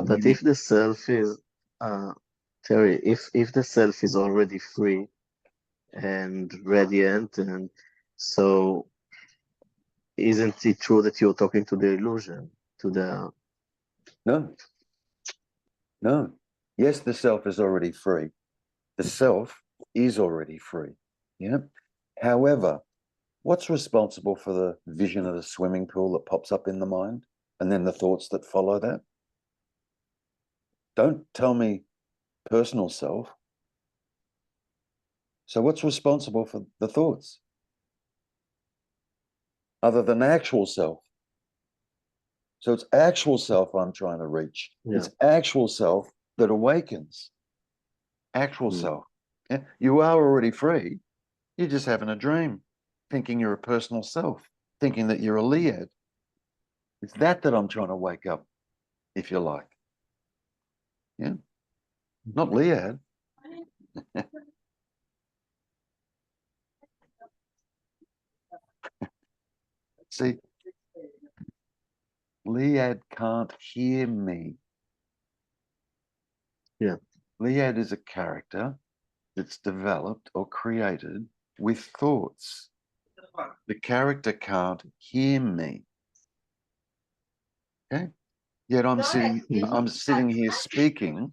But if the self is, uh, Terry, if the self is already free and radiant, and so isn't it true that you're talking to the illusion, to the No, no. Yes, the self is already free. The self is already free. Yeah. However, what's responsible for the vision of the swimming pool that pops up in the mind and then the thoughts that follow that? Don't tell me personal self. So what's responsible for the thoughts other than actual self? So it's actual self I'm trying to reach. yeah. It's actual self that awakens. Actual self. Yeah? You are already free. You're just having a dream, thinking you're a personal self, thinking that you're a Liad. It's that I'm trying to wake up, if you like. Yeah, not Liad. See, Liad can't hear me. Yeah. Liad is a character that's developed or created with thoughts. The character can't hear me. Okay? Yet I'm sitting here speaking.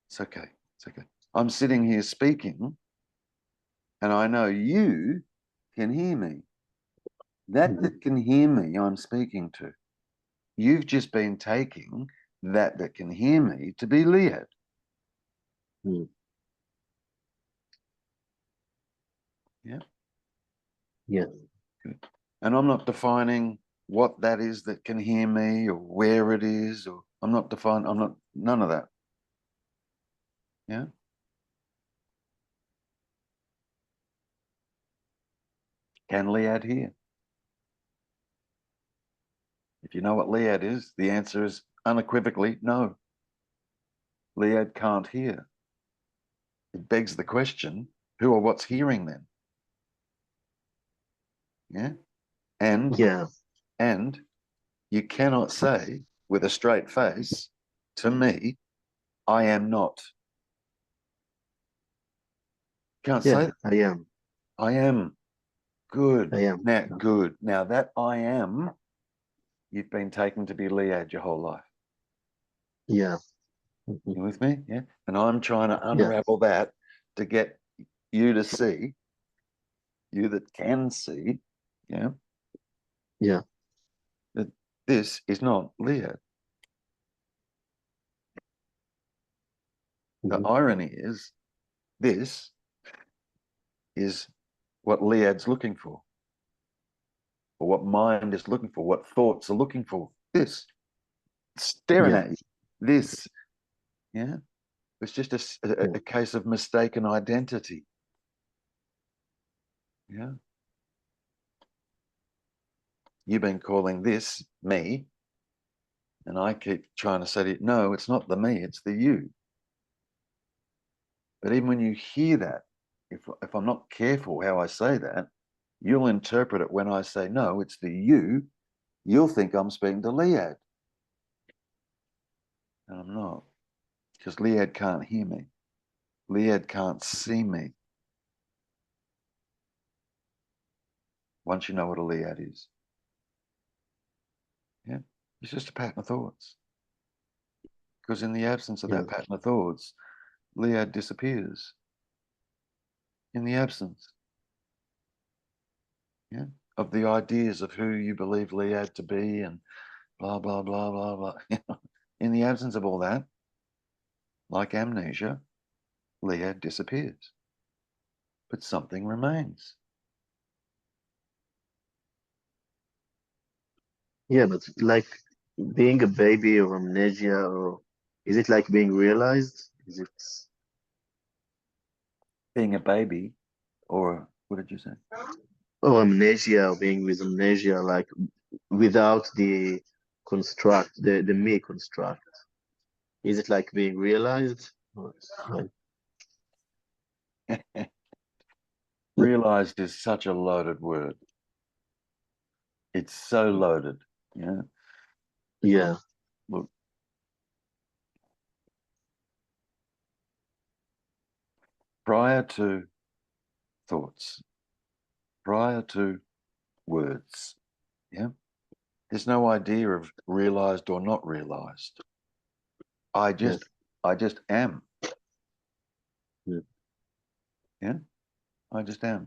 It's okay. It's okay. I'm sitting here speaking, and I know you can hear me. That can hear me, I'm speaking to. You've just been taking that can hear me to be Liad. Yeah. Yeah. Good. And I'm not defining what that is that can hear me or where it is, or none of that. Yeah. Can Liad hear? If you know what Liad is, the answer is unequivocally no. Liad can't hear. It begs the question, who or what's hearing then? Yeah. And you cannot say with a straight face to me, I am not. Can't say that. I am. I am. Good. I am. Now, good. Now that I am, you've been taken to be Liad your whole life. Yeah. You with me? Yeah. And I'm trying to unravel that to get you to see, you that can see, yeah. Yeah. That this is not Liad. The irony is, this is what Liad's looking for, or what mind is looking for, what thoughts are looking for. This, staring at you. This, yeah. It's just a case of mistaken identity. Yeah. You've been calling this me, and I keep trying to say to you, no, it's not the me, it's the you. But even when you hear that, if I'm not careful how I say that, you'll interpret it when I say, no, it's the you, you'll think I'm speaking to Liad. And I'm not, because Liad can't hear me. Liad can't see me. Once you know what a Liad is. Yeah, it's just a pattern of thoughts. Because in the absence of that pattern of thoughts, Liad disappears. In the absence, yeah, of the ideas of who you believe Liad to be and blah, blah, blah, blah, blah. In the absence of all that, like amnesia, Liad disappears. But something remains. Yeah, but like being a baby or amnesia, or is it like being realized? Is it Being a baby, or what did you say? or amnesia, or being with amnesia, like without the construct, the me construct? Is it like being realized? Like, Realized is such a loaded word. It's so loaded. Yeah. yeah. Look, prior to thoughts, prior to words. Yeah. There's no idea of realized or not realized. I just am. Yeah. Yeah. I just am.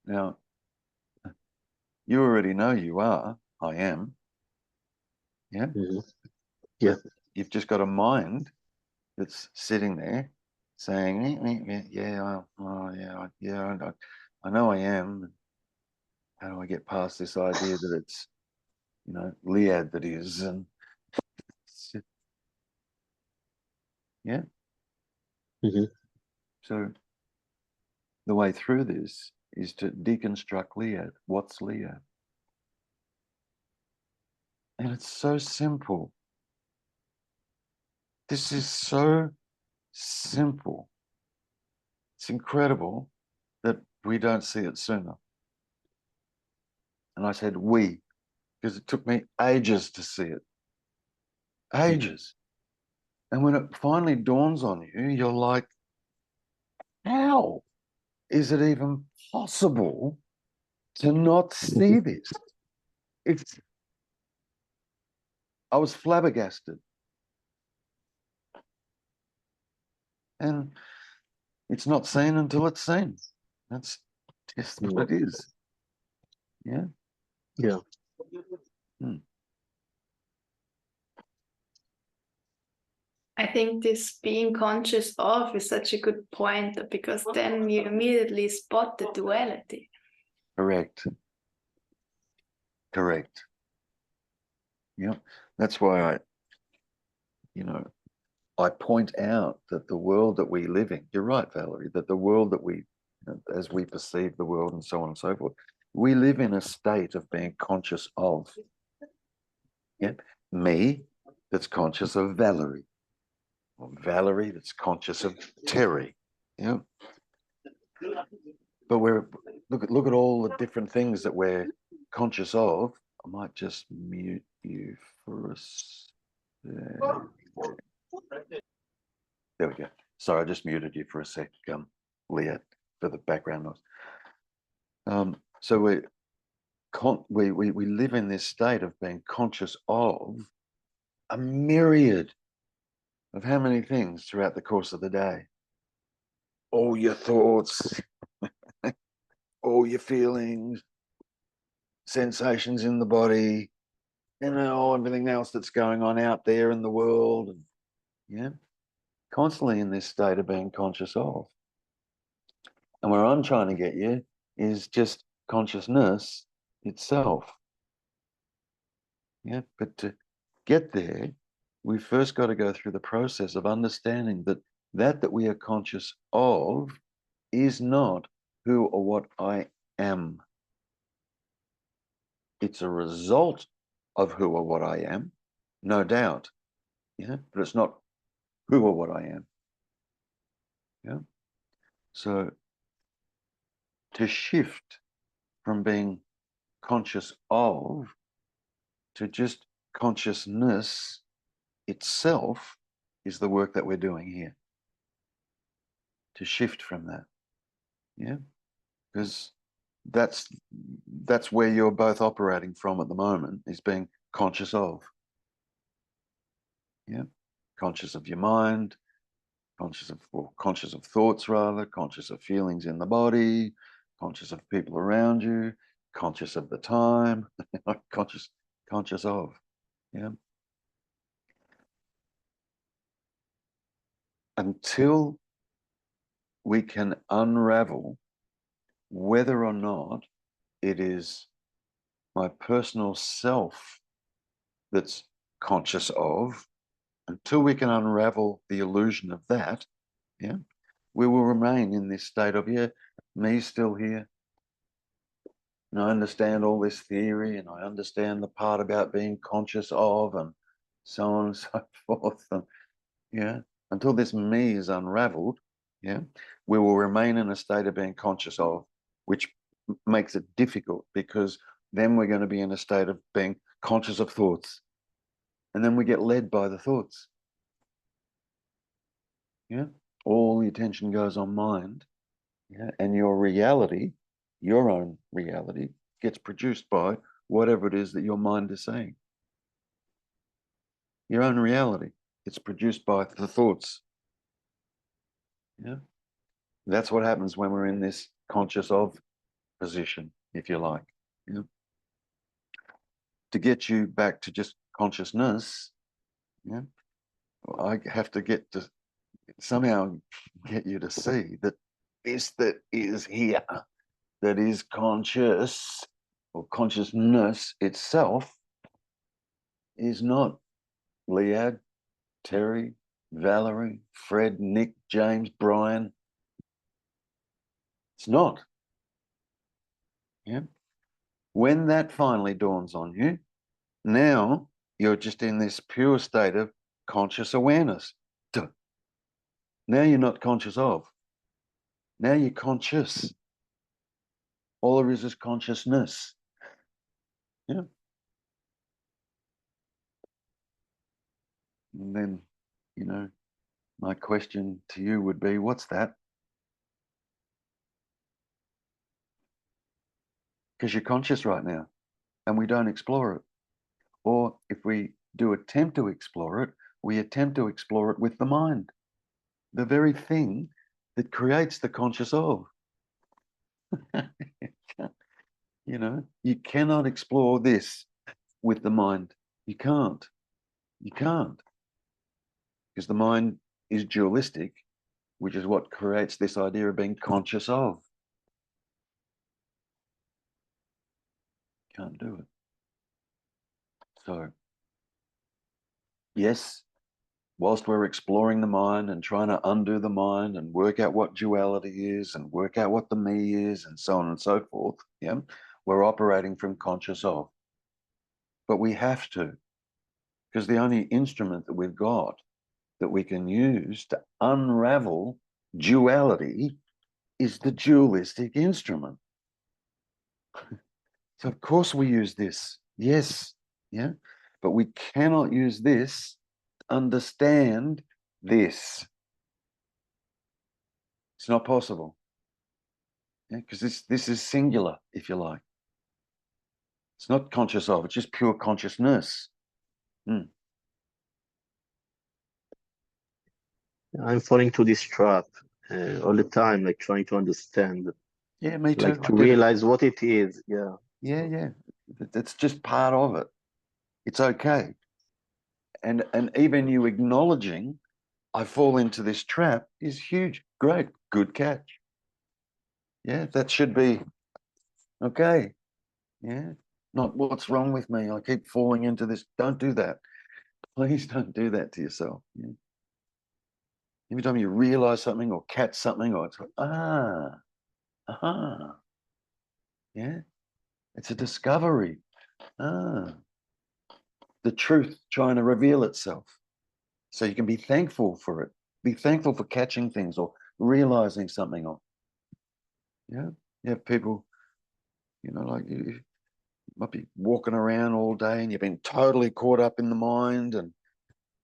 Now, you already know you are. I am. Yeah. Mm-hmm. Yeah. But you've just got a mind that's sitting there saying, yeah, I know I am. How do I get past this idea that it's, Liad that is? And yeah. Mm-hmm. So the way through this is to deconstruct Liad. What's Liad? And it's so simple. This is so simple. It's incredible that we don't see it sooner. And I said we, because it took me ages to see it. Ages. And when it finally dawns on you, you're like, how is it even possible to not see this? I was flabbergasted. And it's not seen until it's seen. That's just what it is. Yeah. Yeah. I think this being conscious of is such a good point, because then you immediately spot the duality. Correct. Yeah. That's why I point out that the world that we live in, you're right, Valerie, that the world that we, as we perceive the world and so on and so forth, we live in a state of being conscious of. Yeah. Me, that's conscious of Valerie. Or Valerie, that's conscious of Terry. Yeah. But look at all the different things that we're conscious of. I might just mute you for a second. There we go. Sorry, I just muted you for a sec, Leah, for the background noise. So we live in this state of being conscious of a myriad of how many things throughout the course of the day. All your thoughts, all your feelings, sensations in the body, everything else that's going on out there in the world. And yeah, constantly in this state of being conscious of. And where I'm trying to get you is just consciousness itself. Yeah, but to get there, we first got to go through the process of understanding that we are conscious of is not who or what I am. It's a result of who or what I am, no doubt. Yeah, but it's not who or what I am. Yeah. So to shift from being conscious of to just consciousness itself is the work that we're doing here. To shift from that. Yeah. Because that's where you're both operating from at the moment, is being conscious of. Yeah. Conscious of your mind, conscious of thoughts rather, conscious of feelings in the body, conscious of people around you, conscious of the time, conscious of. Yeah. Until we can unravel whether or not it is my personal self that's conscious of, until we can unravel the illusion of that, yeah, we will remain in this state of, yeah, me still here. And I understand all this theory, and I understand the part about being conscious of, and so on and so forth. And yeah, until this me is unraveled, yeah, we will remain in a state of being conscious of, which makes it difficult, because then we're going to be in a state of being conscious of thoughts. And then we get led by the thoughts. Yeah. all the attention goes on mind, yeah, and your reality, your own reality, gets produced by whatever it is that your mind is saying. Your own reality, it's produced by the thoughts. Yeah, that's what happens when we're in this conscious of position, if you like. Yeah. To get you back to just consciousness, yeah, I have to get to somehow get you to see that this that is here, that is conscious or consciousness itself, is not Lead, Terry, Valerie, Fred, Nick, James, Brian. It's not. Yeah. When that finally dawns on you, now you're just in this pure state of conscious awareness. Duh. Now you're not conscious of. Now you're conscious. All there is consciousness. Yeah. And then, you know, my question to you would be, what's that? Because you're conscious right now and we don't explore it. Or if we do attempt to explore it, we attempt to explore it with the mind, the very thing that creates the conscious of. You know, you cannot explore this with the mind. You can't. You can't. Because the mind is dualistic, which is what creates this idea of being conscious of. Can't do it. So, yes, whilst we're exploring the mind and trying to undo the mind and work out what duality is and work out what the me is and so on and so forth, yeah, we're operating from conscious of. But we have to, because the only instrument that we've got that we can use to unravel duality is the dualistic instrument. So of course we use this, yes, yeah, but we cannot use this to understand this. It's not possible. Yeah, because this is singular, if you like. It's not conscious of, it's just pure consciousness. I'm falling to this trap all the time, like trying to understand, Yeah, me too. like to realize what it is. Yeah. Yeah. It's just part of it. It's okay. And even you acknowledging I fall into this trap is huge. Great. Good catch. Yeah, that should be okay. Yeah. Not what's wrong with me. I keep falling into this. Don't do that. Please don't do that to yourself. Yeah. Every time you realize something or catch something, or it's like, yeah, it's a discovery. The truth trying to reveal itself. So you can be thankful for it. Be thankful for catching things or realizing something. Or yeah, people, you know, like you might be walking around all day and you've been totally caught up in the mind and,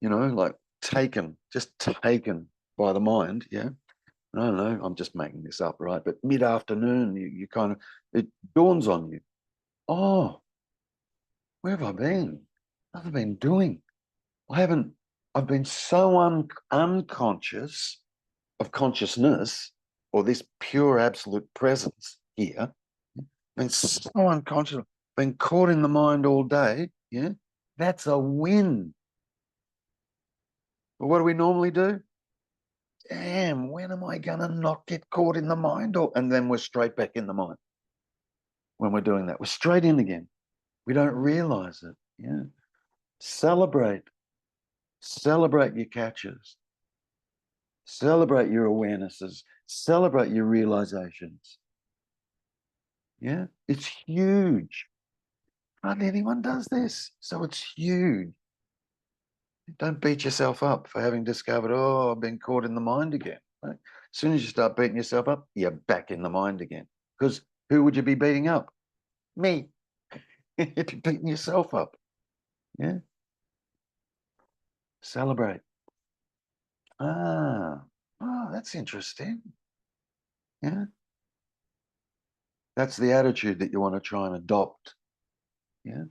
you know, like just taken by the mind. Yeah. I don't know, I'm just making this up, right? But mid-afternoon, you kind of, it dawns on you. Oh, where have I been? What have I been doing? I've been so unconscious of consciousness or this pure absolute presence here. Been so unconscious, been caught in the mind all day. Yeah, that's a win. But what do we normally do? Damn, when am I going to not get caught in the mind? And then we're straight back in the mind. When we're doing that, we're straight in again. We don't realize it. Yeah. Celebrate your catches. Celebrate your awarenesses. Celebrate your realizations. Yeah. It's huge. Hardly anyone does this. So it's huge. Don't beat yourself up for having discovered, oh, I've been caught in the mind again. Right? As soon as you start beating yourself up, you're back in the mind again. Because who would you be beating up? Me. You'd be beating yourself up. Yeah. Celebrate. that's interesting. Yeah. That's the attitude that you want to try and adopt. Yeah.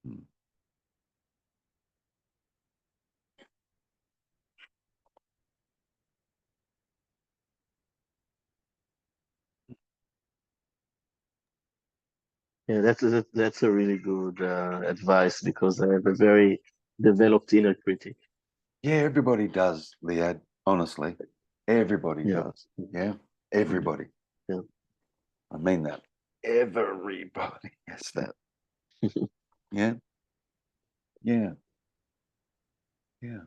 Hmm. Yeah, that's a really good advice because I have a very developed inner critic. Yeah, everybody does, Liad, honestly. Everybody Yeah. does. Yeah. Everybody. Yeah. I mean that. Everybody has that. Yeah. Yeah. Yeah.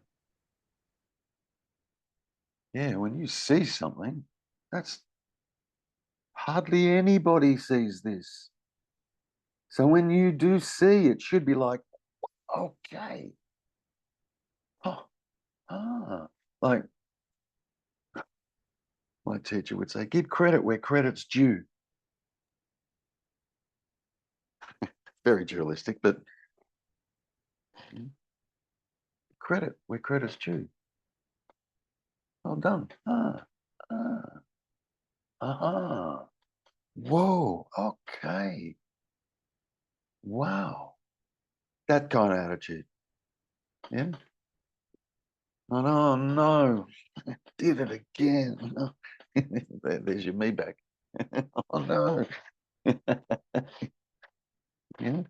Yeah. When you see something, that's hardly anybody sees this. So when you do see, it should be like, okay. Oh, like my teacher would say, give credit where credit's due. Very dualistic, but credit where credit's due. Well done. Whoa, okay. Wow. That kind of attitude. Yeah. Oh no, did it again. There's your me back. Oh no. Yeah.